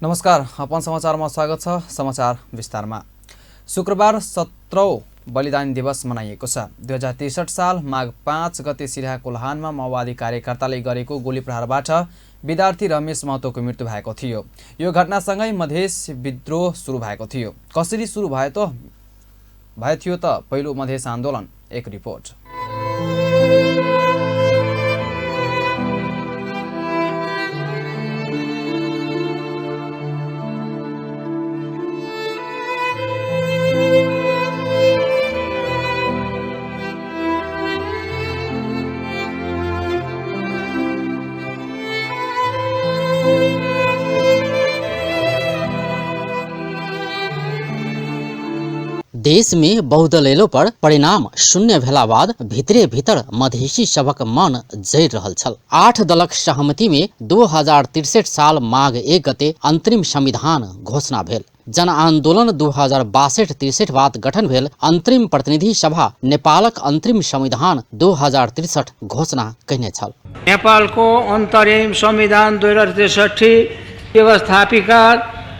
नमस्कार, अपन समाचारमा स्वागत छ। समाचार विस्तारमा। शुक्रबार 17औं बलिदान दिवस मनाइएको छ। 2063 साल माघ 5 गते सिराहा कोल्हानमा माओवादी कार्यकर्ताले गरेको गोली प्रहारबाट विद्यार्थी रमेश महतोको मृत्यु भएको थियो। यो घटनासँगै मधेस विद्रोह सुरु भएको थियो। कसरी सुरु भयो थियो त पहिलो मधेस आन्दोलन, एक रिपोर्ट। देश में बहुदलीय पर परिणाम शून्य भेला बाद भितरे भीतर मधेसी सभक मन जरि रहल छल। 8 दलक सहमति में 2063 साल माघ 1 गते अंतरिम संविधान घोषणा भेल। जन आंदोलन 2062-63 बाद गठन भेल अंतरिम प्रतिनिधि सभा नेपालक अंतरिम संविधान 2063 घोषणा कयने छल। नेपालको अन्तरिम संविधान 2063 व्यवस्थापिका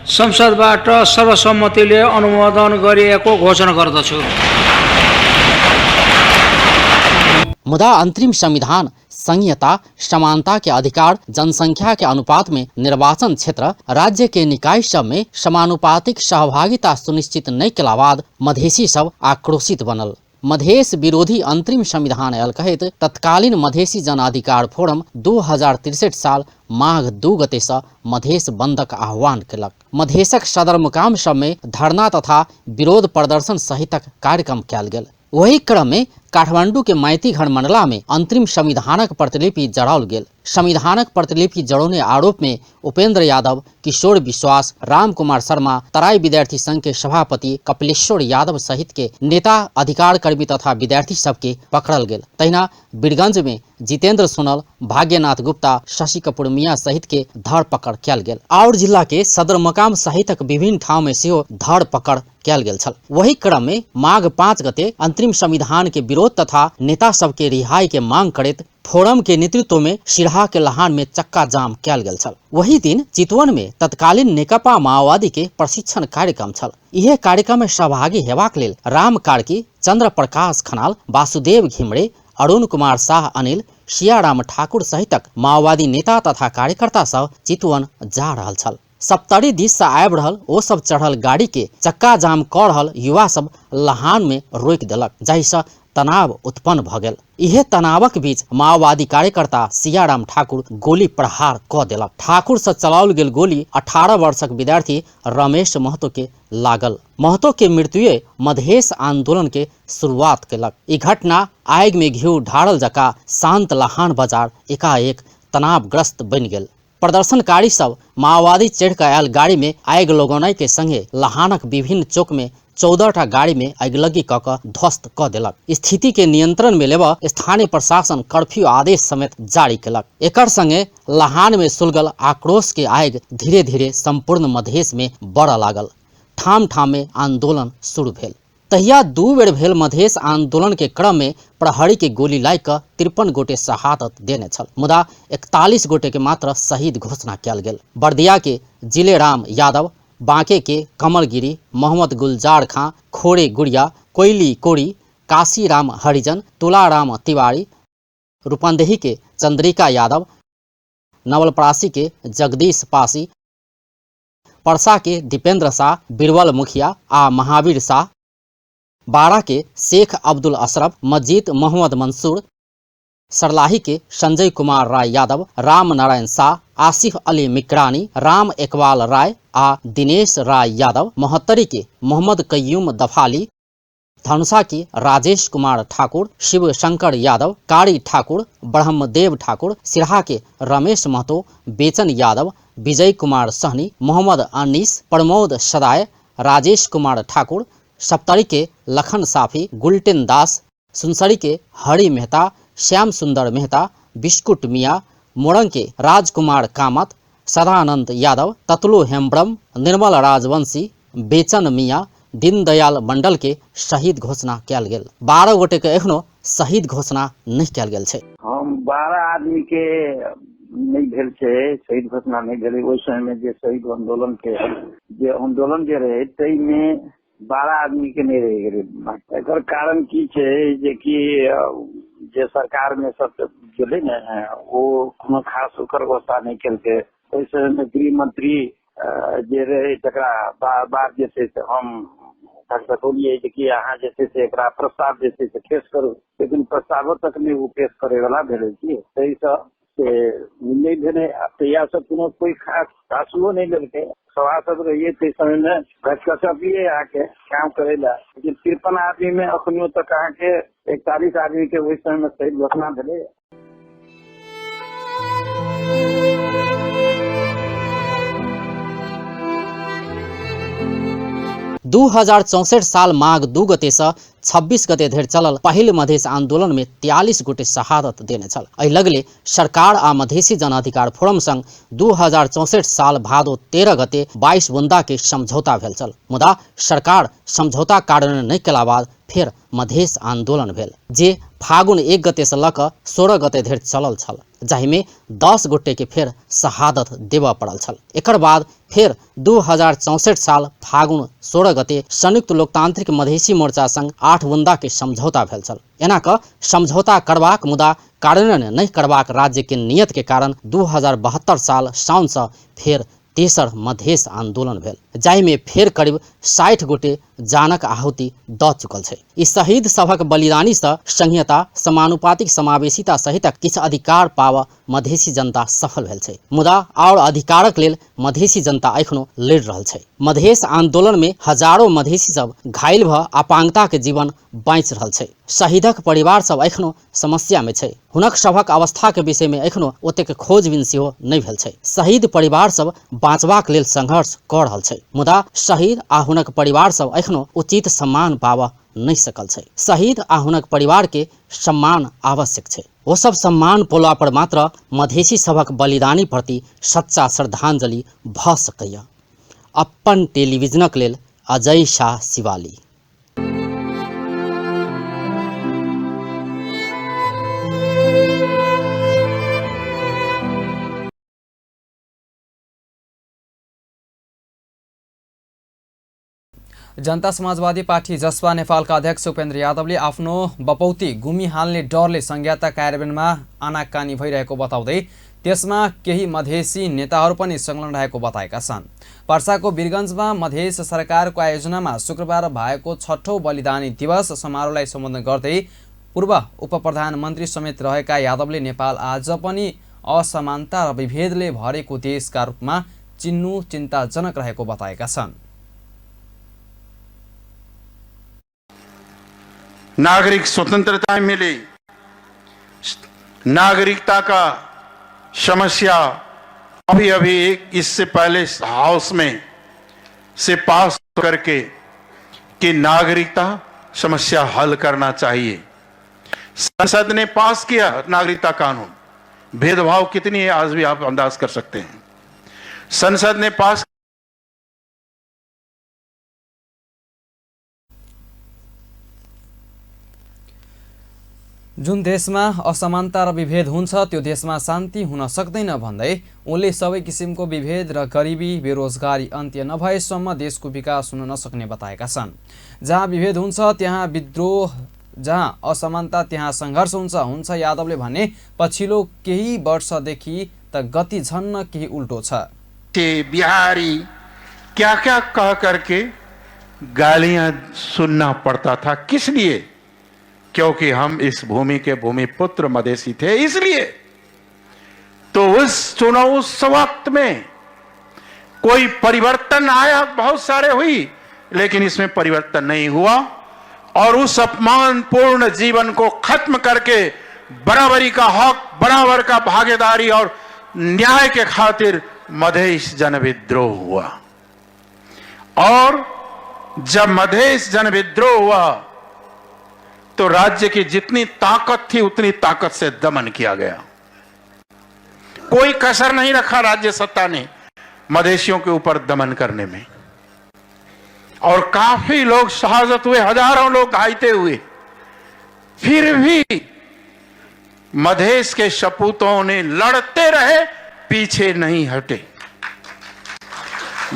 संसदबाट सर्वसम्मतिले अनुमोदन गरिएको घोषणा गर्दछु। मुदा अंतरिम संविधान संहिता समानता के अधिकार, जनसंख्या के अनुपात में निर्वाचन क्षेत्र, राज्य के निकाय सब में समानुपातिक सहभागिता सुनिश्चित नहीं केला बाद मधेसी सब आक्रोशित बनल। मधेस विरोधी अंतरिम संविधान आयल कहैत तत्कालीन मधेसी जन अधिकार फोरम 2063 साल माघ 2 गते से मधेस बंदक आह्वान केलक। मधेसक सदरमुकाम सब में धरना तथा विरोध प्रदर्शन सहितक कार्यक्रम कयल गेल। वही क्रम में काठमांडू के माइती घर मंडला में अंतरिम संविधानक प्रतिलिपि जड़ाओल गेल। संविधानक प्रतिलिपि जड़ौने आरोप में उपेंद्र यादव, किशोर विश्वास, राम कुमार शर्मा, तराई विद्यार्थी संघ के सभापति कपिलेश्वर यादव सहित के नेता, अधिकार कर्मी तथा विद्यार्थी सबके पकड़ल गेल। तहिना बीरगंज में जितेंद्र सोनल, भाग्यनाथ गुप्ता, शशि कपूर मिया सहित के धरपकड़ कयल गेल। और जिला के सदरमुकाम सहितक विभिन्न ठाव में सेहो धरपकड़ कयल गेल छल। वही क्रम में माघ 5 गते अंतरिम संविधान के विरोध तथा नेता सबके रिहाई के मांग करैत फोरम के नेतृत्व में सिराहा के लहान में चक्का जाम कयल गेल छल। वही दिन चितवन में तत्कालीन नेकपा माओवादी के प्रशिक्षण कार्यक्रम छल। यह कार्यक्रम में सहभागी हेबाक लेल राम कार्की, चंद्र प्रकाश खनाल, वासुदेव घिमरे, अरुण कुमार शाह अनिल, सियाराम ठाकुर सहितक माओवादी नेता तथा कार्यकर्ता सब चितवन जा रहल छल। सप्तरी दिस से आबि रहल ओ सब चढ़ल गाड़ी के चक्का जाम क रहल युवा सब लहान में रोक देलक, जाहि से तनाव उत्पन्न भ गेल। इहे तनावक बीच माओवादी कार्यकर्ता सियाराम ठाकुर गोली प्रहार क देलक। ठाकुर से चलाओल गेल गोली 18 वर्षक विद्यार्थी रमेश महतो के लागल। महतो के मृत्यु मधेस आंदोलन के शुरुआत केलक। ई घटना आग में घिउ ढारल जका शांत लहान बाजार एकाएक तनावग्रस्त बन गेल। प्रदर्शनकारी सब माओवादी चढ़ कर आयल गाड़ी में आग लगौनाई के संगे लहानक विभिन्न चौक में 14टा गाड़ी में आगिलगी क ध्वस्त क देलक। स्थिति के नियंत्रण में लेब स्थानीय प्रशासन कर्फ्यू आदेश समेत जारी केलक। एकर संगे लहान में सुलगल आक्रोश के आग धीरे धीरे संपूर्ण मधेश में बढ़ लागल। ठाम ठाम में आंदोलन शुरू भेल। तहिया 2 बेर भेल मधेश आंदोलन के क्रम में प्रहरी के गोली लाई 53 गोटे शहादत देने छल। मुदा 41 गोटे के मात्र शहीद घोषणा कयल गेल। बर्दिया के जिलेराम यादव, बांके के कमलगिरी, मोहम्मद गुलजार खां, खोड़े गुड़िया, कोयली कोड़ी, काशीराम हरिजन, तुलाराम तिवारी, रूपंदेही के चंद्रिका यादव, नवलपरासी के जगदीश पासी, परसा के दीपेंद्र शाह, बीरबल मुखिया आ महावीर शाह, बारा के शेख अब्दुल अशरफ, मस्जिद मोहम्मद मंसूर, सरलाही के संजय कुमार राय यादव, राम नारायण शाह, आसिफ अली मिक्रानी, राम इकबाल राय आ दिनेश राय यादव, मोहत्तरी के मोहम्मद कय्यूम दफाली, धनुषा के राजेश कुमार ठाकुर, शिव शंकर यादव, कारी ठाकुर, ब्रह्मदेव ठाकुर, सिराहा के रमेश महतो, बेचन यादव, विजय कुमार सहनी, मोहम्मद अनीस, प्रमोद सदाय, राजेश कुमार ठाकुर, सप्तरी के लखन साफी, गुलटेन दास, सुनसरी के हरि मेहता, श्याम सुंदर मेहता, बिस्कुट मिया, मोरंग के राजकुमार कामत, सदानंद यादव, ततलु हेम्ब्रम, निर्मल राजवंशी, बेचन मिया, दीनदयाल मंडल के शहीद घोषणा कयल गेल। 12 गोटे के एखनो शहीद घोषणा नहीं कयल गेल छै। हम 12 आदमी के नहीं भेल छै, शहीद घोषणा नहीं भेलै। ओहि समय में जे शहीद आंदोलन के रहे ताहि में 12 आदमी के नहीं रह गेलै। एकर कारण की छै जे कि जे सरकार में सब गेलै ने वो कोनो खास ओकर व्यवस्था नहीं केलकै। ओहि समय में गृह मंत्री जे रहे तकरा बार जे छै से हम बोलिए कि अहाँ जे छै से एकरा प्रस्ताव जे छै से पेश करू, लेकिन प्रस्तावो तक नहीं वो पेश करे वाला भेलै कि सही से नहीं भेले। तैयार सब कोई खास आंसुओ नहीं लेलकै। सभा सब रहिए ते समय में घचकचपिए आके काम करे ला, लेकिन 53 आदमी में अखनियो तक अहाँ के 41 आदमी के वही समय में शहीद घोषणा भेले। 2064 साल माघ 2 गते से 26 गते धरि चलल पहिल मधेश आंदोलन में 43 गोटे शहादत देने छल। एहि लगले सरकार आ मधेसी जन अधिकार फोरम संग 2064 साल भादो 13 गते 22 बुंदा के समझौता भेल छल। मुदा सरकार समझौता कार्यान्वयन नहीं केला बाद फिर मधेश आंदोलन भेल, जे फागुन 1 गते से लऽ कऽ 16 गते धरि चलल छल, जाहिमे 10 गोटे के फिर शहादत देबऽ पड़ल छल। एकर बाद फिर 2064 साल फागुन 16 गते संयुक्त लोकतांत्रिक मधेसी मोर्चा संग 8 बुंदा के समझौता भेल छल। एना कऽ समझौता करबाक मुदा कार्यान्वयन नहीं करबाक राज्य के नियत के कारण 2072 साल साउन से फिर तेसर मधेश आंदोलन भेल, जाहिमे फेर करीब 60 गोटे जानक आहुति दऽ चुकल छै। ई शहीद सभक बलिदानी से संहिता, समानुपातिक समावेशिता सहित किछु अधिकार पावऽ मधेसी जनता सफल भेल छै। मुदा और अधिकारक लेल मधेसी जनता एखनो लड़ि रहल छै। मधेश आंदोलन में हजारों मधेसी सब घायल भऽ अपांगता के जीवन बाँचि रहल छै। शहीदक परिवार सब एखनो समस्या में छै। हुनक सभक अवस्था के विषय में एखनो ओतेक खोजबीन सेहो नहि भेल छै। शहीद परिवार सब बाँचबाक लेल संघर्ष कऽ रहल छै, मुदा शहीद आ हुनक परिवार सब एखनो उचित सम्मान पावऽ नहीं सकल छै। शहीद आ हुनक परिवार के सम्मान आवश्यक छै। वो सब सम्मान पोला पर मात्र मधेसी सभक बलिदानी प्रति सच्चा श्रद्धांजलि भऽ सकैया। अपन टेलीविजनक लेल अजय शाह शिवाली। जनता समाजवादी पार्टी जसपा नेपालका अध्यक्ष उपेन्द्र यादवले आफ्नो बपौती गुमी हाल्ने डरले संघीयता कार्यान्वयनमा आनाकानी भइरहेको बताउँदै त्यसमा केही मधेसी नेताहरू पनि संलग्न रहेको बताएका छन्। पर्साको वीरगञ्जमा मधेस सरकारको आयोजनामा शुक्रबार भएको 6औं बलिदानी दिवस समारोहलाई सम्बोधन गर्दै पूर्व उपप्रधानमन्त्री समेत रहेका यादवले नेपाल आज पनि असमानता र विभेदले भरेको देशका रूपमा चिन्नु चिन्ताजनक रहेको बताएका छन्। नागरिक स्वतंत्रता मिली, नागरिकता का समस्या अभी एक इससे पहले हाउस में से पास करके कि नागरिकता समस्या हल करना चाहिए। संसद ने पास किया नागरिकता कानून। भेदभाव कितनी है आज भी आप अंदाज कर सकते हैं। संसद ने पास जुन देशमा असमानता र विभेद हुन्छ त्यो देशमा शान्ति हुन सक्दैन भन्दै उनले सबै किसिमको विभेद र गरिबी बेरोजगारी अन्त्य नभएसम्म देशको विकास हुन नसक्ने बताएका छन्। जहाँ विभेद हुन्छ त्यहाँ विद्रोह, जहाँ असमानता त्यहाँ सङ्घर्ष हुन्छ यादवले भने पछिल्लो केही वर्षदेखि त गति झन्न केही उल्टो छ। बिहारी क्या क्या कह करके गालियां सुनना पड़ता था। किस लिए? क्योंकि हम इस भूमि के भूमिपुत्र मधेसी थे, इसलिए। तो उस वक्त में कोई परिवर्तन आया, बहुत सारे हुई, लेकिन इसमें परिवर्तन नहीं हुआ। और उस अपमानपूर्ण जीवन को खत्म करके बराबरी का हक, बराबर का भागीदारी और न्याय के खातिर मधेश जन विद्रोह हुआ। और जब मधेश जन विद्रोह हुआ तो राज्य की जितनी ताकत थी उतनी ताकत से दमन किया गया। कोई कसर नहीं रखा राज्य सत्ता ने मधेशियों के ऊपर दमन करने में। और काफी लोग शहादत हुए, हजारों लोग घायल हुए। फिर भी मधेश के सपूतों ने लड़ते रहे, पीछे नहीं हटे।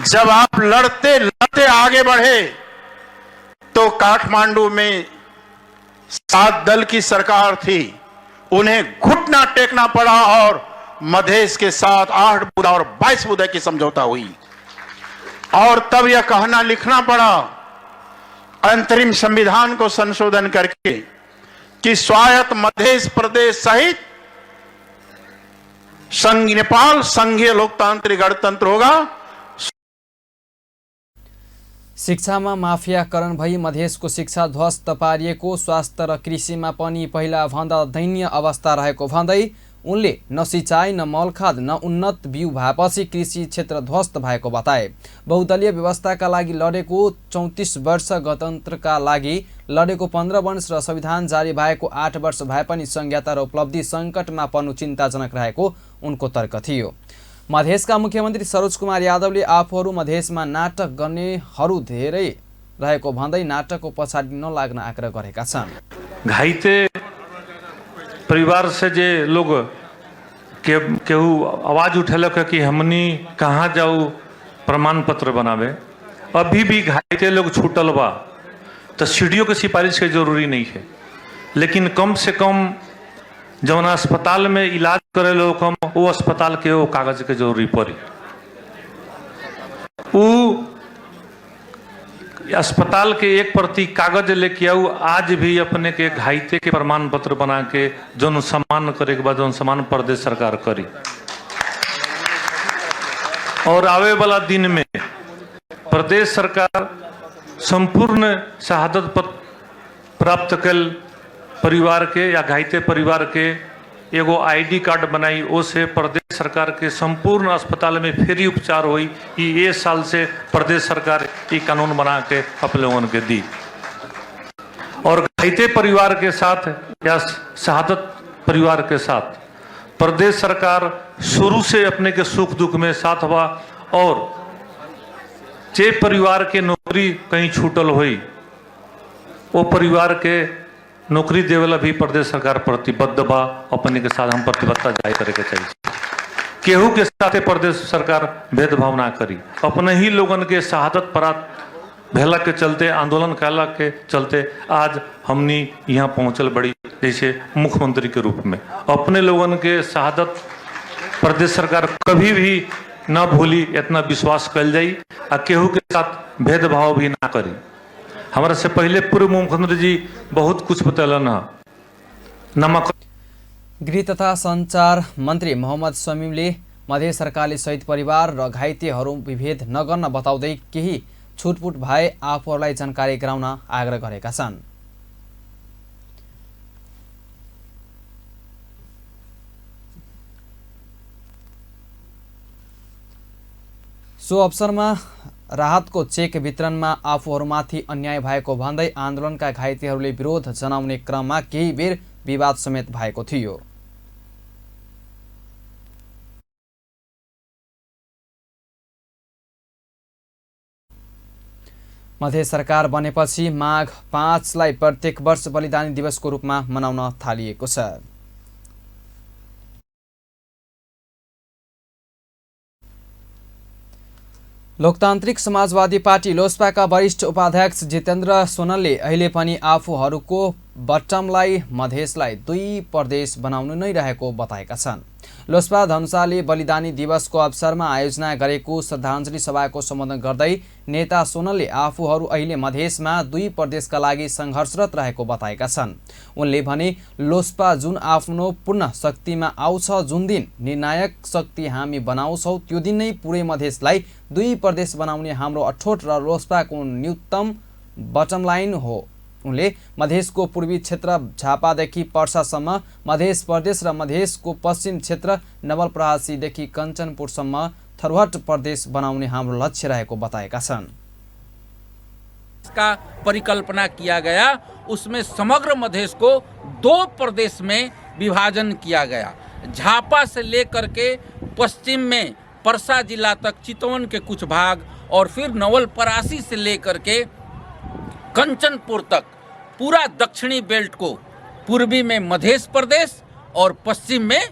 जब आप लड़ते लड़ते आगे बढ़े तो काठमांडू में 7 दल की सरकार थी, उन्हें घुटना टेकना पड़ा और मधेश के साथ 8 बुधा और 22 बुधा की समझौता हुई। और तब यह कहना लिखना पड़ा अंतरिम संविधान को संशोधन करके कि स्वायत्त मधेश प्रदेश सहित नेपाल संघीय लोकतांत्रिक गणतन्त्र होगा। शिक्षामा माफियाकरण भई मधेसको शिक्षा ध्वस्त पारिएको, स्वास्थ्य र कृषिमा पनि पहिला भन्दा दयनीय अवस्था रहेको भन्दै उनले न सिँचाइ न मलखाद न उन्नत बिउ भएपछि कृषि क्षेत्र ध्वस्त भएको बताए। बहुदलीय व्यवस्थाका लागि लडेको 34 वर्ष, गणतन्त्रका लागि लडेको 15 वर्ष र संविधान जारी भएको 8 वर्ष भए पनि संहिता र उपलब्धि सङ्कटमा पर्नु चिन्ताजनक रहेको उनको तर्क थियो। मधेसका मुख्यमन्त्री सरोज कुमार यादवले आफूहरू मधेसमा नाटक गर्नेहरू धेरै रहेको भन्दै नाटकको पछाडि नलाग्न आग्रह गरेका छन्। घाइते परिवार से जे लोग केहू आवाज उठेलक कि हमनी कहाँ जाऊ प्रमाण पत्र बनावे, अभी भी घाइते लोग छूटल बा तो सीडीओ के सिफारिश के जरूरी नहीं है, लेकिन कम से कम जौन अस्पताल में इलाज करे लोग हम वो अस्पताल के वो कागज के जरूरी पड़ी। वो अस्पताल के एक प्रति कागज लेके आऊ, आज भी अपने के घाइते के प्रमाण पत्र बना के जौन सम्मान करे के बाद जौन सम्मान प्रदेश सरकार करी। और आवे वाला दिन में प्रदेश सरकार संपूर्ण शहादत पत्र प्राप्त कल परिवार के या घाइते परिवार के एगो आईडी कार्ड बनाई, ओसे प्रदेश सरकार के संपूर्ण अस्पताल में फ्री उपचार हुई। ये साल से प्रदेश सरकार ये कानून बना के आप लोगों के दी। और घाइते परिवार के साथ या शहादत परिवार के साथ प्रदेश सरकार शुरू से अपने के सुख दुख में साथ हुआ। और जे परिवार के नौकरी कहीं छूटल हुई, वो परिवार के नौकरी देवेला भी प्रदेश सरकार प्रतिबद्ध बा। अपने के साथ हम प्रतिबद्धता जाहिर करे के चाहिए। केहू के साथ प्रदेश सरकार भेदभाव ना करी। अपने ही लोगन के शहादत परात भेला के चलते, आंदोलन कैला के चलते आज हमनी यहाँ पहुंचल बड़ी, जैसे मुख्यमंत्री के रूप में अपने लोगन के शहादत प्रदेश सरकार कभी भी ना भूली, इतना विश्वास कल जाई। आ केहू के साथ भेदभाव भी ना करी। हमारे से पहले पूर्व मुख्यमंत्री जी बहुत कुछ बतैलन है। नमक गृह तथा सञ्चार मन्त्री मोहम्मद शमीमले मधेस सरकारले शहीद परिवार र घाइतेहरू विभेद नगर्न बताउँदै केही छुटपुट भए आफूहरूलाई जानकारी गराउन आग्रह गरेका छन्। सो अवसरमा राहतको चेक वितरणमा आफूहरूमाथि अन्याय भएको भन्दै आन्दोलनका घाइतेहरूले विरोध जनाउने क्रममा केही बेर विवाद समेत भएको थियो। मधेस सरकार बनेपछि माघ 5लाई प्रत्येक वर्ष बलिदानी दिवसको रूपमा मनाउन थालिएको छ। लोकतान्त्रिक समाजवादी पार्टी लोसपाका वरिष्ठ उपाध्यक्ष जितेन्द्र सोनलले अहिले पनि आफूहरूको बटमलाई मधेसलाई 2 प्रदेश बनाउनु नै रहेको बताएका छन्। लोसपा धनुषाले बलिदानी दिवसको अवसरमा आयोजना गरेको श्रद्धाञ्जली सभाको सम्बोधन गर्दै नेता सोनलले आफूहरू अहिले मधेसमा 2 प्रदेशका लागि सङ्घर्षरत रहेको बताएका छन्। उनले भने लोसपा जुन आफ्नो पूर्ण शक्तिमा आउँछ, जुन दिन निर्णायक शक्ति हामी बनाउँछौँ, त्यो दिन नै पुरै मधेसलाई 2 प्रदेश बनाउने हाम्रो अठोट र लोसपाको न्यूनतम बटम लाइन हो। उनले मधेसको पूर्वी क्षेत्र झापादेखि पर्सासम्म, मधेस प्रदेश र मधेसको पश्चिम क्षेत्र नवलपरासीदेखि कञ्चनपुरसम्म थरहट प्रदेश बनाउने हाम्रो लक्ष्य रहेको बताएका छन्। का परिकल्पना किया गया, उसमें समग्र मधेश को 2 प्रदेश में विभाजन किया गया। झापा से लेकर के पश्चिम में परसा जिला तक चितवन के कुछ भाग और फिर नवलपरासी से लेकर के कंचनपुर तक पूरा दक्षिणी बेल्ट को पूर्वी में मधेश प्रदेश और पश्चिम में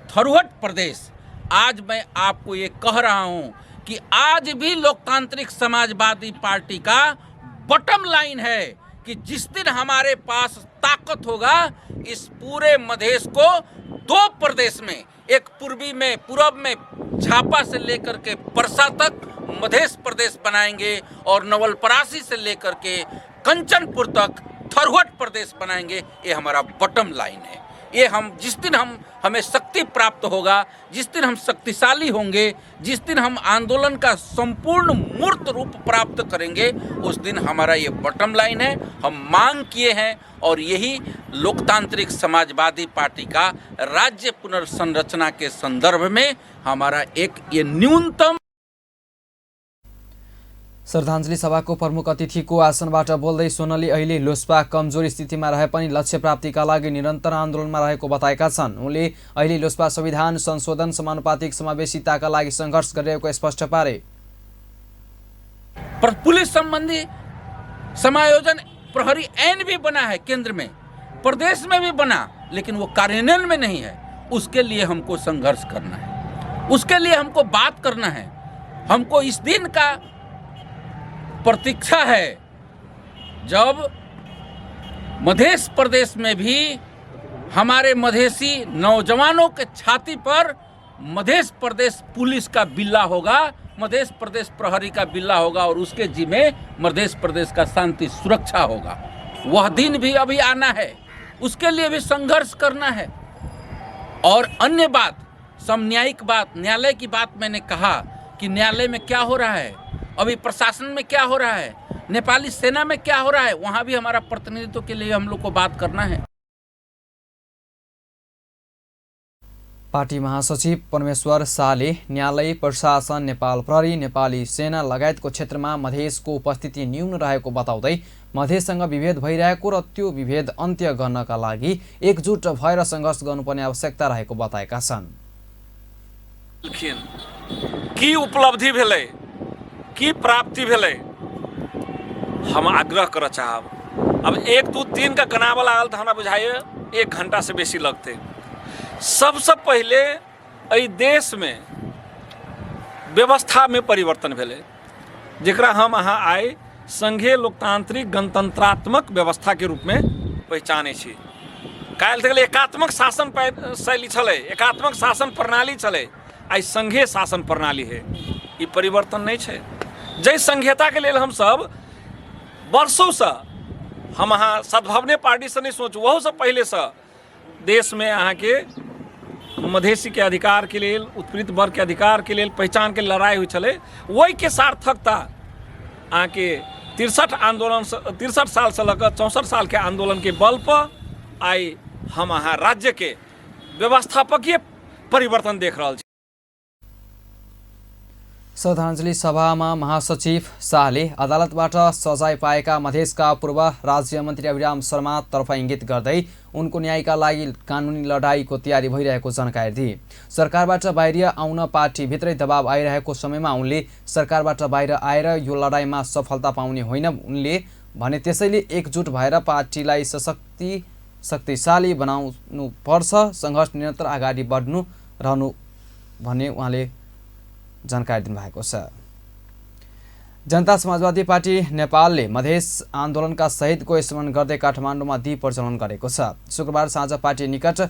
थरुहट प्रदेश। आज मैं आपको ये कह रहा हूँ कि आज भी लोकतांत्रिक समाजवादी पार्टी का बॉटम लाइन है कि जिस दिन हमारे पास ताकत होगा, इस पूरे मधेश को 2 प्रदेश में, एक पूर्वी में, पूरब में झापा से लेकर के परसा तक मधेश प्रदेश बनाएंगे और नवलपरासी से लेकर के कंचनपुर तक थरुहट प्रदेश बनाएंगे। ये हमारा बॉटम लाइन है। ये हम जिस दिन हमें शक्ति प्राप्त होगा, जिस दिन हम शक्तिशाली होंगे, जिस दिन हम आंदोलन का संपूर्ण मूर्त रूप प्राप्त करेंगे, उस दिन हमारा ये बॉटम लाइन है। हम मांग किए हैं और यही लोकतांत्रिक समाजवादी पार्टी का राज्य पुनर्संरचना के संदर्भ में हमारा एक ये न्यूनतम। श्रद्धाञ्जली सभाको प्रमुख अतिथिको आसनबाट बोल्दै सोनली अहिले लोसपा कमजोर स्थितिमा रहे पनि लक्ष्य प्राप्तिका लागि निरन्तर आन्दोलनमा रहेको बताएका छन्। उनले अहिले लोसपा संविधान संशोधन, समानुपातिक समावेशिताका लागि सङ्घर्ष गरिरहेको स्पष्ट पारे। पुलिस संबंधी समायोजन प्रहरी ऐन भी बना है केंद्र में, प्रदेश में भी बना, लेकिन वो कार्यान्वयन में नहीं है। उसके लिए हमको संघर्ष करना है, उसके लिए हमको बात करना है। हमको इस दिन का प्रतीक्षा है जब मध्य प्रदेश में भी हमारे मधेसी नौजवानों के छाती पर मध्य प्रदेश पुलिस का बिल्ला होगा, मध्य प्रदेश प्रहरी का बिल्ला होगा और उसके जिम्मे मध्य प्रदेश का शांति सुरक्षा होगा। वह दिन भी अभी आना है, उसके लिए भी संघर्ष करना है। और अन्य बात, समन्यायिक बात, न्यायालय की बात मैंने कहा कि न्यायालय में क्या हो रहा है, अभी प्रशासन में क्या हो रहा है, नेपाली सेना में क्या हो रहा है, वहाँ भी हमारा प्रतिनिधित्व के लिए हम लोग को बात करना है। पार्टी महासचिव परमेश्वर शाहले न्यायालय, प्रशासन, नेपाल प्रहरी, नेपाली सेना लगायतको क्षेत्रमा मधेसको उपस्थिति न्यून रहेको बताउँदै मधेससँग विभेद भइरहेको र त्यो विभेद अन्त्य गर्नका लागि एकजुट भएर सङ्घर्ष गर्नुपर्ने आवश्यकता रहेको बताएका छन्। की उपलब्धि भेलै, की प्राप्ति भेलै, हम आग्रह कर चाहब। अब 1, 2, 3 का गनावल आयल तो हमरा बुझाइए 1 घंटा से बेसी लगते। सबसे पहले एहि देश में व्यवस्था में परिवर्तन भेलै, जेकरा हम अहाँ आइ संघीय लोकतांत्रिक गणतंत्रात्मक व्यवस्था के रूप में पहचाने छी। काल्हि तक एकात्मक शासन शैली छलै, एकात्मक शासन प्रणाली छलै, आइ संघीय शासन प्रणाली है। ई परिवर्तन नहीं है। जै संघीयता के लिए हम सब वर्षों से हम अहाँ सद्भावने पार्टी से नहीं सोचू, वह से पहले से देश में अहाँ के मधेसी के अधिकार के लिए, उत्पीड़ित वर्ग के अधिकार के लिए पहचान के लड़ाई हुई चले, वही के सार्थकता अहाँ के 63 साल से लेकर 64 साल के आंदोलन के बल पर आई हम अहाँ राज्य के व्यवस्थापकीय परिवर्तन देख रहा। श्रद्धाञ्जली सभामा महासचिव शाहले अदालतबाट सजाय पाएका मधेसका पूर्व राज्य मन्त्री अभिराम शर्मातर्फ इङ्गित गर्दै उनको न्यायका लागि कानुनी लडाईँको तयारी भइरहेको जानकारी दिए। सरकारबाट बाहिर आउन पार्टीभित्रै दबाव आइरहेको समयमा उनले सरकारबाट बाहिर आएर यो लडाईँमा सफलता पाउने होइन उनले भने, त्यसैले एकजुट भएर पार्टीलाई शक्तिशाली बनाउनुपर्छ, सङ्घर्ष निरन्तर अगाडि बढ्नु रहनु भन्ने उहाँले जानकारी दिनुभएको छ। जनता समाजवादी पार्टी नेपालले मधेस आन्दोलनका शहीदको स्मरण गर्दै काठमाडौँमा दीप प्रज्वलन गरेको छ। शुक्रबार साँझ पार्टी निकट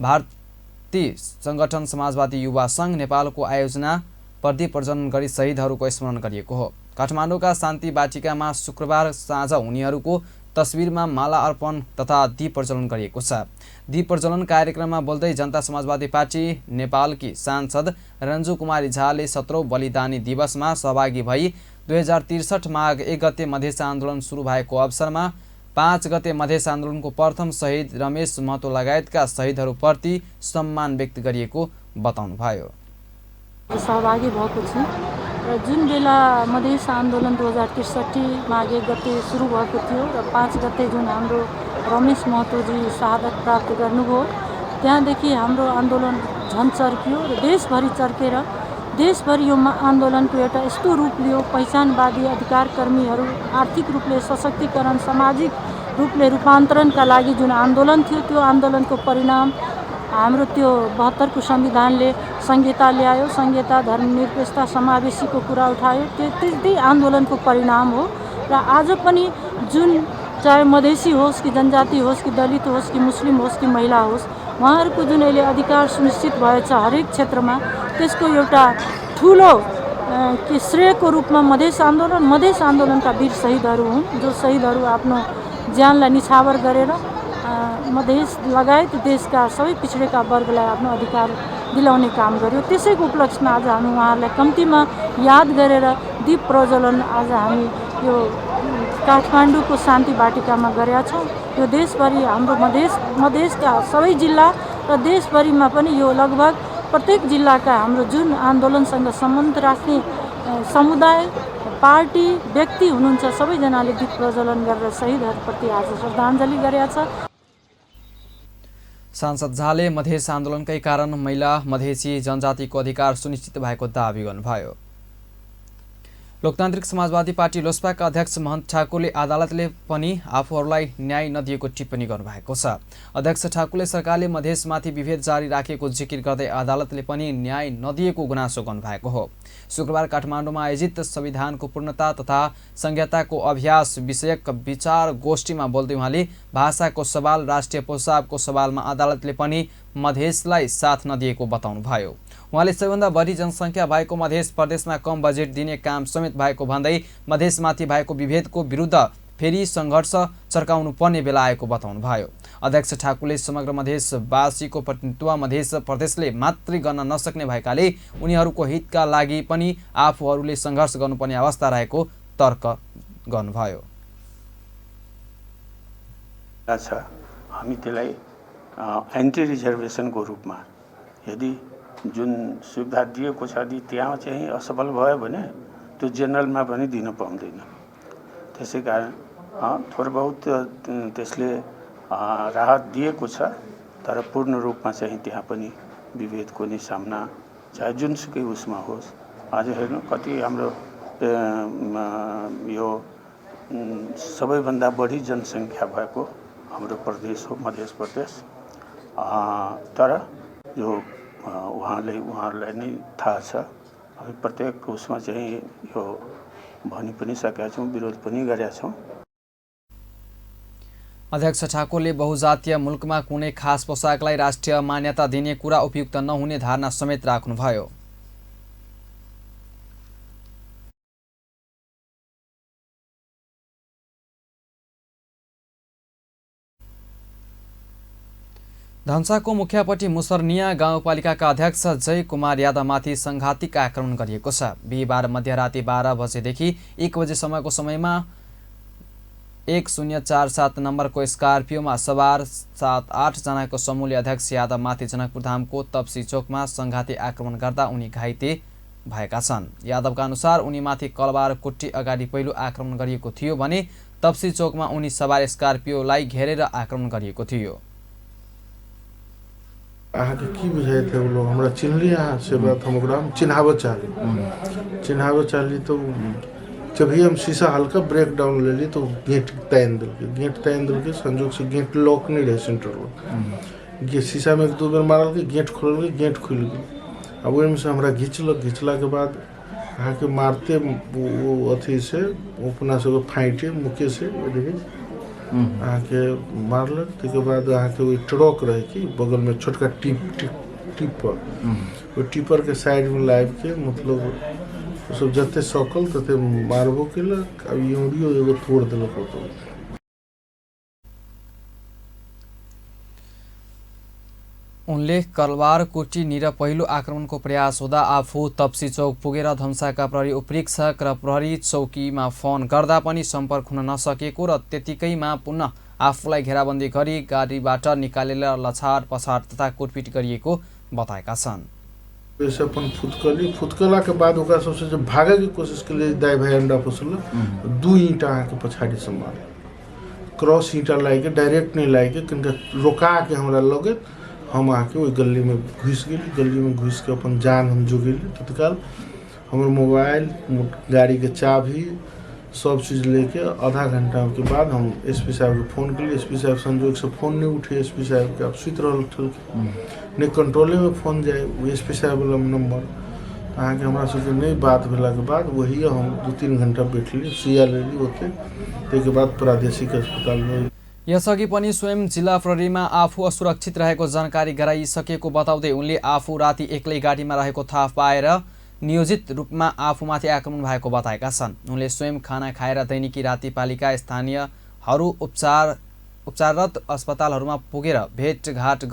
भारतीय संगठन समाजवादी युवा संघ नेपालको आयोजना पर दीप प्रज्वलन गरी शहीदहरूको स्मरण गरिएको हो। काठमाडौँका शान्ति बाटिकामा शुक्रबार साँझ उनीहरूको तस्बिरमा माला अर्पण तथा दीप प्रज्वलन गरिएको छ। दीप प्रज्वलन कार्यक्रममा बोल्दै जनता समाजवादी पार्टी नेपालकी सांसद रन्जु कुमारी झाले 17औं बलिदानी दिवसमा सहभागी भई 2063 माघ 1 गते मधेस आन्दोलन सुरु भएको अवसरमा 5 गते मधेस आन्दोलनको प्रथम शहीद रमेश महतो लगायतका शहीदहरूप्रति सम्मान व्यक्त गरिएको बताउनुभयो। सहभागी भएको छु र जुन बेला मधेस आन्दोलन 2063 माघ 1 गते सुरु भएको थियो र 5 गते जुन हाम्रो रमेश महतोजी शहादत प्राप्त गर्नुभयो, त्यहाँदेखि हाम्रो आन्दोलन झन् चर्कियो र देशभरि चर्केर देशभरि यो आन्दोलनको एउटा यस्तो रूप लियो, पहिचानवादी अधिकारकर्मीहरू आर्थिक रूपले सशक्तिकरण, सामाजिक रूपले रूपान्तरणका लागि जुन आन्दोलन थियो, त्यो आन्दोलनको परिणाम हाम्रो त्यो 72 को संविधानले संहिता ल्यायो, संहिता धर्मनिरपेक्षता समावेशीको कुरा उठायो। त्यही आन्दोलनको परिणाम हो। र आज पनि जुन चाहे मधेसी होस् कि जनजाति होस् कि दलित होस् कि मुस्लिम होस् कि महिला होस्, उहाँहरूको जुन अहिले अधिकार सुनिश्चित भएछ हरेक क्षेत्रमा, त्यसको एउटा ठुलो कि श्रेयको रूपमा मधेस आन्दोलनका वीर शहीदहरू हुन्, जो शहीदहरू आफ्नो ज्यानलाई निछावर गरेर मधेस लगायत देशका सबै पिछडेका वर्गलाई आफ्नो अधिकार दिलाउने काम गर्यो। त्यसैको उपलक्ष्यमा आज हामी उहाँहरूलाई कम्तीमा याद गरेर दीप प्रज्वलन आज हामी यो काठमाडौँको शान्ति वाटिकामा गरेका छौँ। यो देशभरि हाम्रो मधेसका सबै जिल्ला र देशभरिमा पनि यो लगभग प्रत्येक जिल्लाका हाम्रो जुन आन्दोलनसँग सम्बन्ध राख्ने समुदाय, पार्टी, व्यक्ति हुनुहुन्छ, सबैजनाले दीप प्रज्वलन गरेर शहीदहरूप्रति आज श्रद्धाञ्जली गरेका छ। सांसद झाले मधेस आन्दोलनकै कारण महिला मधेसी जनजातिको अधिकार सुनिश्चित भएको दावी गर्नुभयो। लोकतान्त्रिक समाजवादी पार्टी लोसपाका अध्यक्ष महन्त ठाकुरले अदालतले पनि आफूहरूलाई न्याय नदिएको टिप्पणी गर्नुभएको छ। अध्यक्ष ठाकुरले सरकारले मधेसमाथि विभेद जारी राखेको जिकिर गर्दै अदालतले पनि न्याय नदिएको गुनासो गर्नुभएको हो। शुक्रबार काठमाडौँमा आयोजित संविधानको पूर्णता तथा संहिताको अभ्यास विषयक विचार गोष्ठीमा बोल्दै उहाँले भाषाको सवाल, राष्ट्रिय पोसाबको सवालमा अदालतले पनि मधेसलाई साथ नदिएको बताउनुभयो। उहाँले सबैभन्दा बढी जनसङ्ख्या भएको मधेस प्रदेशमा कम बजेट दिने काम समेत भएको भन्दै मधेसमाथि भएको विभेदको विरुद्ध फेरि सङ्घर्ष चर्काउनु पर्ने बेला आएको बताउनुभयो। अध्यक्ष ठाकुरले समग्र मधेसवासीको प्रतिनिधित्व मधेस प्रदेशले मात्रै गर्न नसक्ने भएकाले उनीहरूको हितका लागि पनि आफूहरूले सङ्घर्ष गर्नुपर्ने अवस्था रहेको तर्क गर्नुभयो। हामी त्यसलाई एन्टी रिजर्भेसनको रूपमा यदि जुन सुविधा दिएको छ त्यहाँ चाहिँ असफल भयो भने त्यो जेनरलमा पनि दिन पाउँदैन। त्यसै कारण थोर बहुत त्यसले राहत दिएको छ, तर पूर्ण रूपमा चाहिँ त्यहाँ पनि विभेदको नै सामना चाहे जुनसुकै उसमा होस्। आज हेर्नु कति हाम्रो यो सबैभन्दा बढी जनसङ्ख्या भएको हाम्रो प्रदेश हो मध्य प्रदेश, तर यो उहाँहरूलाई नै थाहा छ। हामी प्रत्येक उसमा चाहिँ यो भनि पनि सकेका छौँ, विरोध पनि गरेका छौँ। अध्यक्ष ठाकुरले बहुजातीय मुलुकमा कुनै खास पोसाकलाई राष्ट्रिय मान्यता दिने कुरा उपयुक्त नहुने धारणा समेत राख्नुभयो। धनुषाको मुखियापट्टि मुसरनिया गाउँपालिकाका अध्यक्ष जय कुमार यादवमाथि सङ्घातिक आक्रमण गरिएको छ। बिहिबार मध्यराति 12 बजेदेखि 1 बजेसम्मको समयमा 1047 नम्बरको स्कर्पियोमा सवार 7-8 जनाको समूहले अध्यक्ष यादवमाथि जनकपुर धामको तप्सी चोकमा सङ्घाती आक्रमण गर्दा उनी घाइते भएका छन्। यादवका अनुसार उनीमाथि कलवार कुट्टी अगाडि पहिलो आक्रमण गरिएको थियो भने तप्सी चोकमा उनी सवार स्कर्पियोलाई घेरेर आक्रमण गरिएको थियो। अहाँके की बुझाइ थे वो लोग हमरा चिन्हली, अहाँ से बात हम ओकरा चिन्हाबऽ चाहली तो जब ही हम शीशा हल्का ब्रेक डाउन ले ली तो गेट तान दिलके संजोग से गेट लॉक नहीं रहे सेंटर में, शीशा में 1-2 बार मारल के गेट खोल गए, गेट खुल गई। अब ओहिमे से हमरा घिचला के बाद अहाँके मारते वो अथी से अपना से फाइटे मुके से देखिए अहाँके मारलक। तकर बाद अहाँके वो ट्रक रहे कि बगल में छोटका टिपर, वो टिपर के साइड में लाइव के मतलब सब जते सकल तते मारबो केलक। अब यूरियो एगो तोड़ देलक ओतो। उनले कलवार कुटी निर पहिलो आक्रमणको प्रयास हुँदा आफू तप्सी चौक पुगेर धनुषाका प्रहरी उपरीक्षक र प्रहरी चौकीमा फोन गर्दा पनि सम्पर्क हुन नसकेको र त्यतिकैमा पुनः आफूलाई घेराबन्दी गरी गाडीबाट निकालेर लछाड पछाड तथा कुटपिट गरिएको बताएका छन्। अपन फुटकला के बाद ओकरा सबसे जब भागे की कोशिश के लिए दाई भाई अंडा फसल 2 ईंटा अहाँके पछाड़ी से मारे, क्रॉस ईंटा लाके डायरेक्ट नहीं लाके कनिका रोका के हमरा लगे हम आके वही गली में घुस गए। गली में घुस के अपन जान हम जो गए। तत्काल हमारे मोबाइल, गाड़ी के चाबी सब चीज़ लेके आधा घंटा के बाद हम एसपी साहब के फ़ोन के लिए एसपी साहब संजोग से फ़ोन नहीं उठे एसपी साहब के आप सुत रहा नहीं कंट्रोले में फ़ोन जाए वो एसपी साहब वाला नंबर अहाँ के हमरा सबके नहीं बात भेला के बाद वही हम 2-3 घंटा बैठली सुइया लेली होते त्यसको बाद प्रादेशिक अस्पताल में। यसअघि पनि स्वयं जिल्ला प्रहरीमा आफू असुरक्षित रहेको जानकारी गराइसकेको बताउँदै उनले आफू राति एक्लै गाडीमा रहेको थाहा पाएर नियोजित रूपमा आफूमाथि आक्रमण भएको बताएका छन्। उनले स्वयं खाना खाएर दैनिकी रातिपालिका स्थानीयहरू उपचाररत अस्पतालहरूमा पुगेर भेटघाट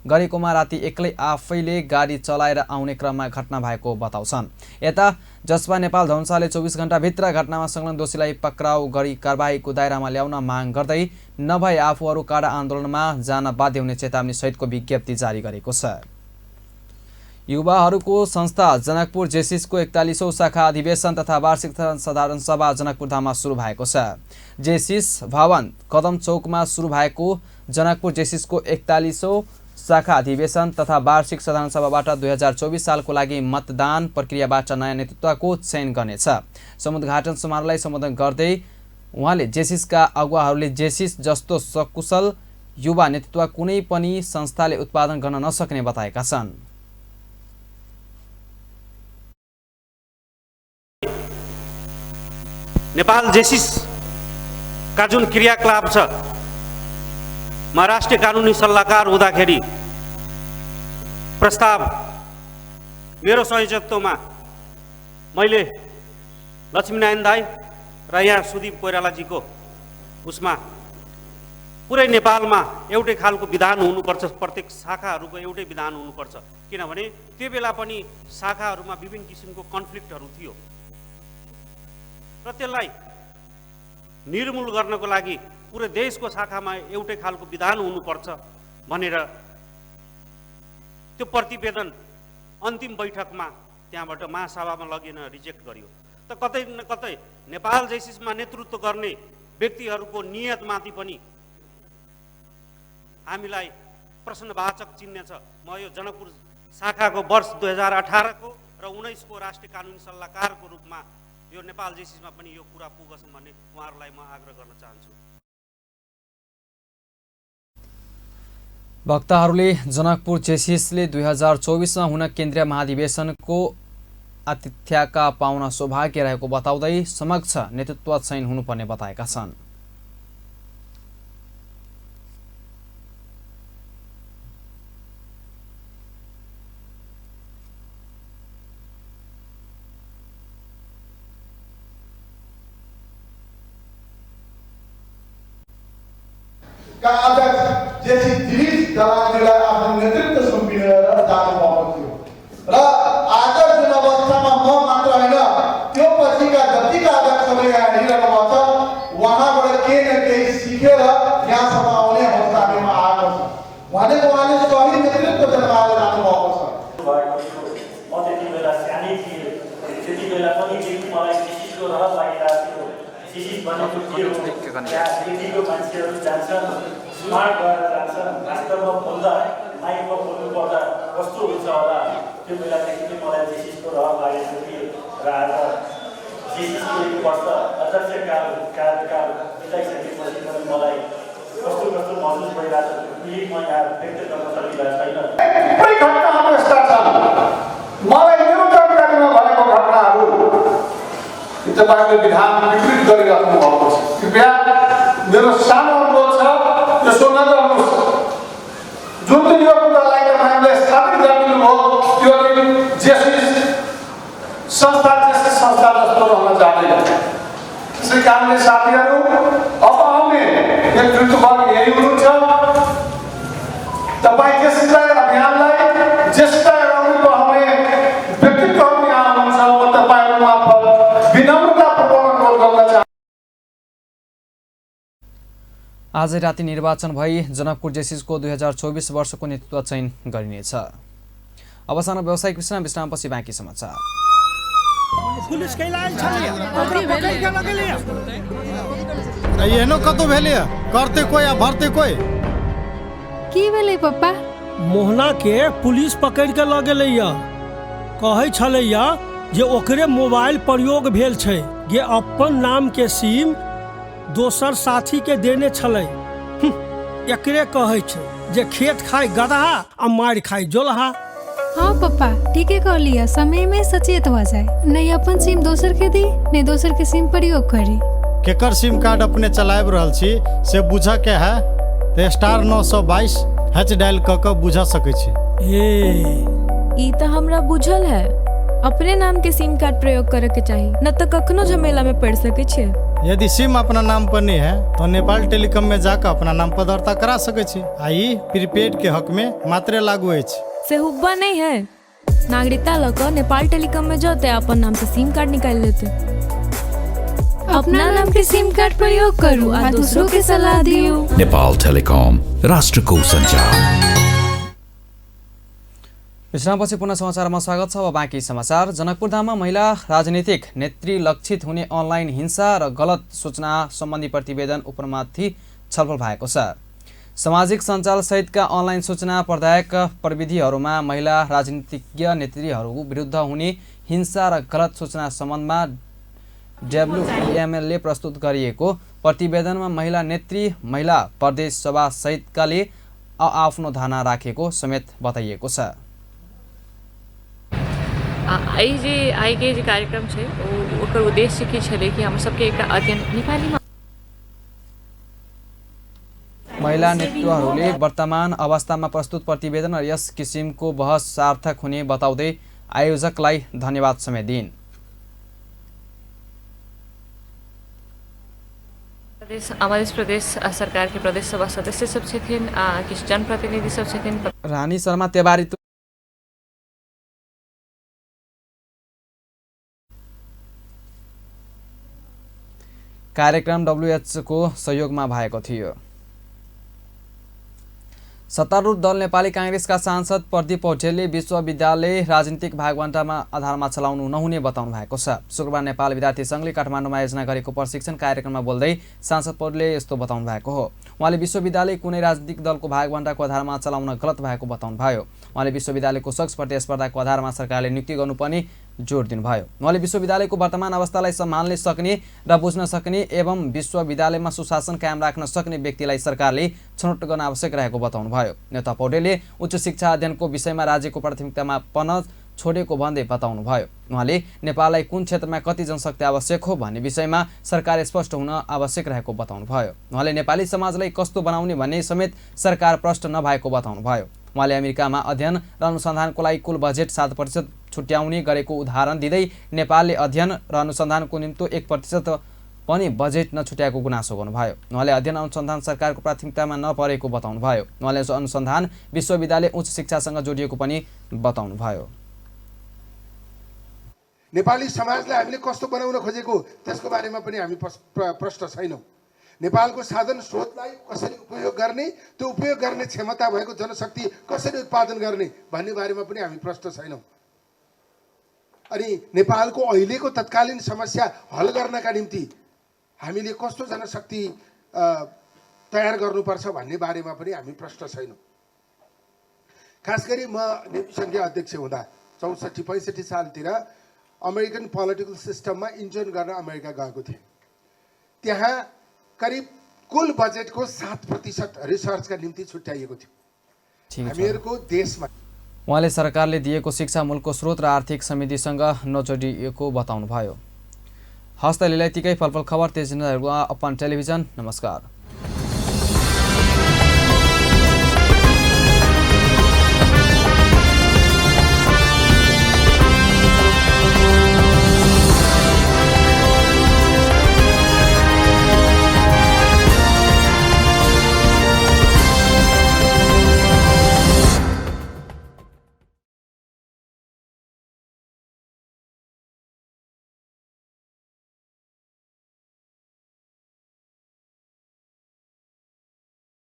गरेकोमा राति एक्लै आफैले गाडी चलाएर आउने क्रममा घटना भएको बताउँछन्। यता जसपा नेपाल धनुषाले 24 घण्टाभित्र घटनामा संलग्न दोषीलाई पक्राउ गरी कारबाहीको दायरामा ल्याउन माग गर्दै नभए आफूहरू कडा आन्दोलनमा जान बाध्य हुने चेतावनी सहितको विज्ञप्ति जारी गरेको छ। युवाहरूको संस्था जनकपुर जेसिसको 41औं शाखा अधिवेशन तथा वार्षिक साधारण सभा जनकपुर धाममा सुरु भएको छ। जेसिस भवन कदम चौकमा सुरु भएको जनकपुर जेसिसको 41औं शाखा अधिवेशन तथा वार्षिक साधारण सभाबाट 2024 सालको लागि मतदान प्रक्रियाबाट नयाँ नेतृत्वको चयन गर्नेछ। समुद्घाटन समारोहलाई सम्बोधन गर्दै उहाँले जेसिसका अगुवाहरूले जेसिस जस्तो सकुशल युवा नेतृत्व कुनै पनि संस्थाले उत्पादन गर्न नसक्ने बताएका छन्। नेपाल जेसिस का जुन क्रियाकलाप छ म राष्ट्रिय कानुनी सल्लाहकार हुँदाखेरि प्रस्ताव मेरो संयोजकत्वमा मैले लक्ष्मीनारायण दाई र यहाँ सुदीप कोइरालाजीको उसमा पुरै नेपालमा एउटै खालको विधान हुनुपर्छ, प्रत्येक शाखाहरूको एउटै विधान हुनुपर्छ। किनभने त्यो बेला पनि शाखाहरूमा विभिन्न किसिमको कन्फ्लिक्टहरू थियो र त्यसलाई निर्मूल गर्नको लागि पुरै देशको शाखामा एउटै खालको विधान हुनुपर्छ भनेर त्यो प्रतिवेदन अन्तिम बैठकमा त्यहाँबाट महासभामा लगेन रिजेक्ट गरियो। त कतै न कतै नेपाल जेसिसमा नेतृत्व गर्ने व्यक्तिहरूको नियतमाथि पनि हामीलाई प्रश्नवाचक चिन्ह छ। म यो जनकपुर शाखाको वर्ष 2018 को र 19 को राष्ट्रिय कानुनी सल्लाहकारको रूपमा यो नेपाल जेसिसमा पनि यो कुरा पुगोस् भन्ने उहाँहरूलाई म आग्रह गर्न चाहन्छु। वक्ताहरूले जनकपुर जेसिसले 2024 मा हुन केन्द्रीय महाधिवेशनको आतिथ्यका पाउन सौभाग्य रहेको बताउँदै समक्ष नेतृत्व चयन हुनुपर्ने बताएका छन्। का अध्यक्ष जेसी दिलीप दलालजीलाई आफ्नो नेतृत्व सुम्पिएर जानुभएको थियो र आज जुन अवस्थामा म मात्र होइन त्यो पछिका जतिका अध्यक्षहरू यहाँ हिँडिरहनु भएको छ उहाँबाट केही न केही सिकेर यहाँसम्म आउने अवस्था हामीमा आएको छ। भनेको उहाँले सही नेतृत्व जन्माएर जानुभएको छ। म त्यति बेला सानै थिएँ, त्यति बेला पनि मलाई जेसिसको रहर लागिरहेको थियो। जेसिस भनेको के हो, त्यहाँ यतिको मान्छेहरू जान्छन्, स्मार्ट भएर जान्छन्, वास्तवमा बोल्दा माइकमा बोल्नु पर्दा कस्तो हुन्छ होला, त्यो बेलादेखि नै मलाई जेसिसको रहर लागेको थियो। र आज जेसिसको 1 वर्ष अध्यक्ष कार्यकाल बिताइसकेपछि पनि मलाई कस्तो कस्तो महसुस भइरहेको छ यही म यहाँ व्यक्त गर्न सकिरहेको छैन। थुप्रै घटनाहरू यस्ता छन् मलाई मेरो जानकारीमा भएको घटनाहरू तपाईँको विधान विकृत गरिराख्नु भएको छ। कृपया मेरो सानो अनुरोध छ यो सुन्न गर्नुहोस्। जुन दिन यो कुरालाई तपाईँले स्थापित गरिदिनु भयो त्यो दिन जेसिस संस्था जस्तो रहन जाँदैन। त्यसै कारणले साथीहरू अब आउने नेतृत्ववर्ग यही हुनुहुन्छ। तपाईँ जेसिसलाई अभियानलाई जेसिसलाई अगाडि बढाउने व्यक्तित्वहरू यहाँ हुनुहुन्छ। म तपाईँहरू मार्फत विनम्रतापूर्वक अनुरोध गर्न चाहन्छु। आज राति निर्वाचन भई जनकपुर जेसिसको 2024 वर्षको नेतृत्व चयन गरिनेछ। अवसान व्यवसायिक विश्रामपछि बाँकी समाचार। पुलिस कैलाल छलिए ओकरा पकड़ के लगलिए एहनो कतो भेलिए करते कोई आ भरते कोई की भेलै पप्पा? मोहना के पुलिस पकड़ के लगेले या कहै छले या जे ओकरे मोबाइल प्रयोग भेल छै ये अपन नाम के सिम दोसर साथी के देने छलै। एकरे कहै छै जे खेत खाय गदहा आ मार खाय जोलहा। हाँ पापा ठीके कह लिया, समय में सचेत हो जाए, नहीं अपन सिम दोसर के दी, नहीं दोसर के सिम प्रयोग करी। केकर सिम कार्ड अपने चलाब रहल छी से बुझ के है तो *922# डायल क के बुझ सकै छी। ई तो हमरा बुझल है, अपने नाम के सिम कार्ड प्रयोग करे के चाहिए, न तो कखनो झमेला में पड़ सके छे। यदि सिम अपना नाम पर नहीं है तो नेपाल टेलीकॉम में जाकर अपना नाम पर दर्ता करा सकै छी। आई प्रीपेड के हक में मात्रे लागू है। से हुब्बा नहीं है, नागरिकता लगा नेपाल टेलीकॉम में जाते अपन नाम से सिम कार्ड निकाल लेते। अपना नाम के सिम कार्ड प्रयोग करू और दूसरों के सलाह दियो। नेपाल टेलीकॉम, राष्ट्र को संचार। विश्रामपछि पुनः समाचारमा स्वागत छ। अब बाँकी समाचार। जनकपुरधाममा महिला राजनीतिक नेत्री लक्षित हुने अनलाइन हिंसा र गलत सूचना सम्बन्धी प्रतिवेदन उपरमाथि छलफल भएको छ। सामाजिक सञ्जाल सहितका अनलाइन सूचना प्रदायक प्रविधिहरूमा महिला राजनीतिज्ञ नेत्रीहरू विरुद्ध हुने हिंसा र गलत सूचना सम्बन्धमा WEML ले प्रस्तुत गरिएको प्रतिवेदनमा महिला नेत्री, महिला प्रदेश सभा सहितकाले आफ्नो धारणा राखेको समेत बताइएको छ। आई के जे कार्यक्रम छै ओकर उद्देश्य की छलै कि हम सबके एकटा अध्ययन नेपालीमा महिला नेतृत्वहरूले वर्तमान अवस्थामा प्रस्तुत प्रतिवेदन र यस किसिमको बहस सार्थक हुने बताउँदै आयोजकलाई धन्यवाद समेत दिइन्। मध्य प्रदेश सरकार के प्रदेश सभा सदस्य सब छथिन, किछु जनप्रतिनिधि सब छथिन। रानी शर्मा तेवारी कार्यक्रम WH को सहयोगमा भएको थियो। सत्तारूढ दल नेपाली कांग्रेसका सांसद प्रदीप पौडेलले विश्वविद्यालय राजनीतिक भागवण्डामा आधारमा चलाउनु नहुने बताउनु भएको छ। शुक्रबार नेपाल विद्यार्थी संघले काठमाडौँमा आयोजना गरेको प्रशिक्षण कार्यक्रममा बोल्दै सांसद पौडेलले यस्तो बताउनु भएको हो। उहाँले विश्वविद्यालय कुनै राजनीतिक दलको भागवण्डाको आधारमा चलाउन गलत भएको बताउनुभयो। उहाँले विश्वविद्यालयको सक्स प्रतिस्पर्धाको आधारमा सरकारले नियुक्ति गर्नुपर्ने जोड दिनुभयो। उहाँले विश्वविद्यालयको वर्तमान अवस्थालाई सम्हाल्न सक्ने र बुझ्न सक्ने एवं विश्वविद्यालयमा सुशासन कायम राख्न सक्ने व्यक्तिलाई सरकारले छनौट गर्न आवश्यक रहेको बताउनुभयो। नेता पौडेलले उच्च शिक्षा अध्ययनको विषयमा राज्यको प्राथमिकतामा पर्न छोडेको भन्दै बताउनुभयो। उहाँले नेपाललाई कुन क्षेत्रमा कति जनशक्ति आवश्यक हो भन्ने विषयमा सरकार स्पष्ट हुन आवश्यक रहेको बताउनुभयो। उहाँले नेपाली समाजलाई कस्तो बनाउने भन्ने समेत सरकार प्रष्ट नभएको बताउनुभयो। उहाँले अमेरिकामा अध्ययन र अनुसन्धानको लागि कुल बजेट 7% छुट्याउने गरेको उदाहरण दिँदै नेपालले अध्ययन र अनुसन्धानको निम्ति 1% पनि बजेट नछुट्याएको गुनासो गर्नुभयो। उहाँले अध्ययन अनुसन्धान सरकारको प्राथमिकतामा नपरेको बताउनुभयो। उहाँले अनुसन्धान विश्वविद्यालय उच्च शिक्षासँग जोडिएको पनि बताउनुभयो। नेपाली समाजलाई हामीले कस्तो बनाउन खोजेको त्यसको बारेमा पनि हामी प्रश्न छैनौँ। नेपालको साधन स्रोतलाई कसरी उपयोग गर्ने, त्यो उपयोग गर्ने क्षमता भएको जनशक्ति कसरी उत्पादन गर्ने भन्ने बारेमा पनि हामी प्रश्न छैनौँ। अनि नेपालको अहिलेको तत्कालीन समस्या हल गर्नका निम्ति हामीले कस्तो जनशक्ति तयार गर्नुपर्छ भन्ने बारेमा पनि हामी प्रश्न छैनौँ। खास गरी म नेवी सङ्घीय अध्यक्ष हुँदा 64-65 सालतिर अमेरिकन पोलिटिकल सिस्टममा इन्जोइन गर्न अमेरिका गएको थिएँ। त्यहाँ करिब कुल बजेटको 7% रिसर्चका निम्ति छुट्याइएको थियो हामीहरूको देशमा। उहाँले सरकारले दिएको शिक्षा मूलको स्रोत र आर्थिक समितिसँग नजोडिएको बताउनुभयो। हस्त यतिकै फलफल खबर तेज अपन टेलिभिजन। नमस्कार।